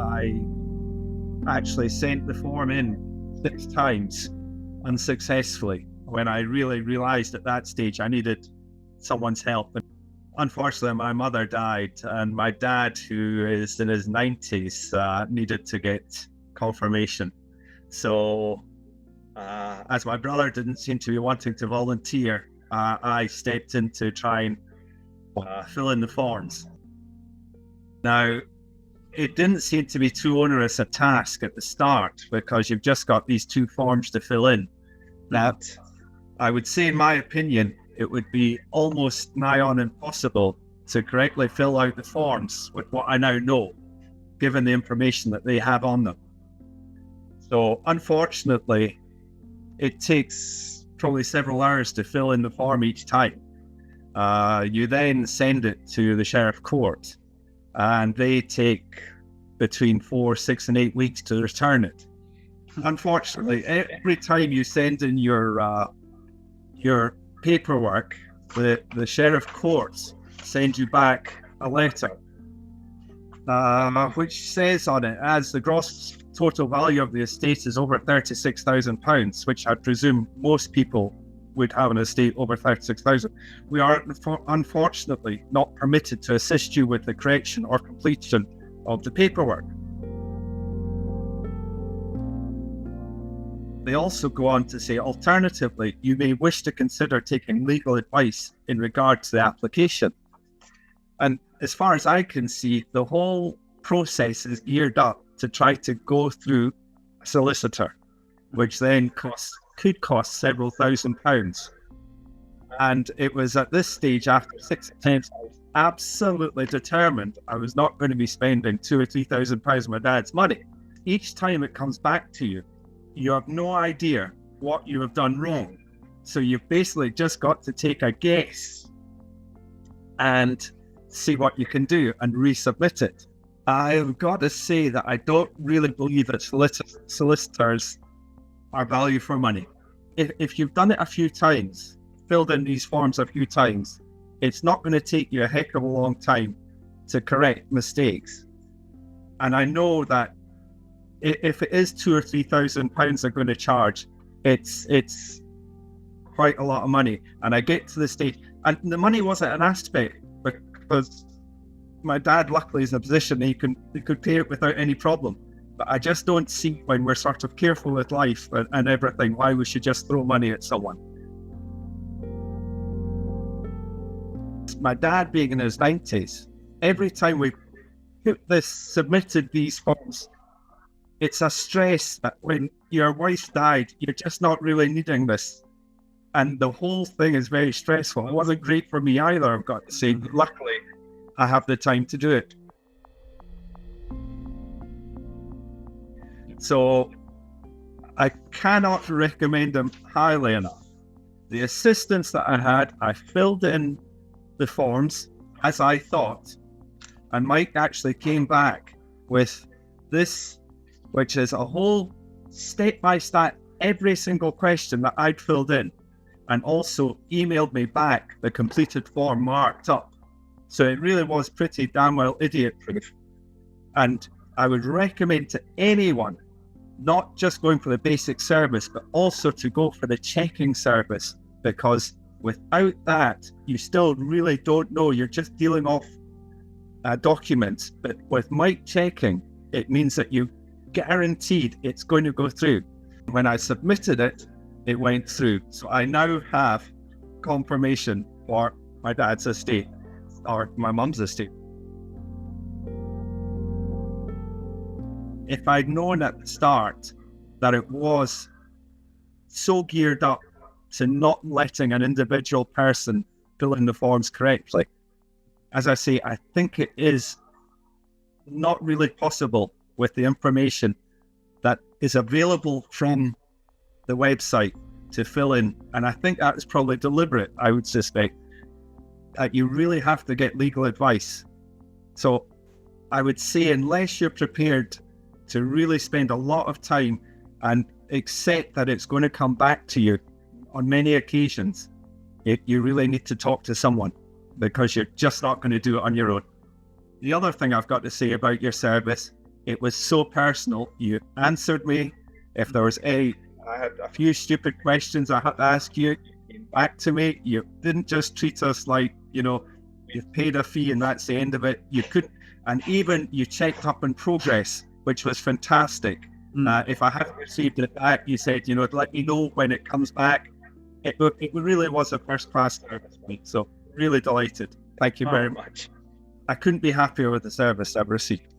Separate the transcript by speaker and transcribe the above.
Speaker 1: I actually sent the form in 6 times unsuccessfully when I really realized at that stage I needed someone's help. And unfortunately, my mother died, and my dad, who is in his 90s, needed to get confirmation. So as my brother didn't seem to be wanting to volunteer, I stepped in to try and fill in the forms. Now, it didn't seem to be too onerous a task at the start because you've just got these 2 forms to fill in. Now, I would say, in my opinion, it would be almost nigh on impossible to correctly fill out the forms with what I now know, given the information that they have on them. So, unfortunately, it takes probably several hours to fill in the form each time. You then send it to the sheriff court, and they take between 4, 6, and 8 weeks to return it. Unfortunately, every time you send in your paperwork, the sheriff courts send you back a letter, which says on it, as the gross total value of the estate is over £36,000, which I presume most people would have an estate over 36,000. We are unfortunately not permitted to assist you with the correction or completion of the paperwork. They also go on to say, alternatively, you may wish to consider taking legal advice in regard to the application. And as far as I can see, the whole process is geared up to try to go through a solicitor, which then could cost several £1,000s. And it was at this stage, after 6 attempts, I was absolutely determined I was not going to be spending £2,000 or £3,000 of my dad's money. Each time it comes back to you, you have no idea what you have done wrong. So you've basically just got to take a guess and see what you can do and resubmit it. I've got to say that I don't really believe that solicitors are value for money. If you've done it a few times, filled in these forms a few times, it's not going to take you a heck of a long time to correct mistakes. And I know that if it is £2,000 or £3,000 they're going to charge, it's quite a lot of money. And I get to the stage, and the money wasn't an aspect, because my dad luckily is in a position he could pay it without any problem. But I just don't see, when we're sort of careful with life and everything, why we should just throw money at someone. My dad being in his 90s, every time we submitted these forms, it's a stress that when your wife died, you're just not really needing this. And the whole thing is very stressful. It wasn't great for me either, I've got to say. Luckily, I have the time to do it. So I cannot recommend them highly enough. The assistance that I had, I filled in the forms as I thought, and Mike actually came back with this, which is a whole step-by-step, every single question that I'd filled in, and also emailed me back the completed form marked up. So it really was pretty damn well idiot-proof. And I would recommend to anyone, not just going for the basic service, but also to go for the checking service, because without that, you still really don't know. You're just dealing off documents. But with Mike checking, it means that you guaranteed it's going to go through. When I submitted it, it went through. So I now have confirmation for my dad's estate, or my mum's estate. If I'd known at the start that it was so geared up to not letting an individual person fill in the forms correctly, as I say, I think it is not really possible with the information that is available from the website to fill in. And I think that is probably deliberate, I would suspect. You really have to get legal advice. So I would say, unless you're prepared to really spend a lot of time and accept that it's going to come back to you on many occasions, you really need to talk to someone, because you're just not going to do it on your own. The other thing I've got to say about your service It was so personal. You answered me. If there was I had a few stupid questions I had to ask you, you came back to me. You didn't just treat us like, you've paid a fee and that's the end of it. You couldn't, and even you checked up on progress, which was fantastic. If I haven't received it back, you said, let me know when it comes back. It really was a first-class service, mate. So really delighted. Thank you very much. I couldn't be happier with the service I've received.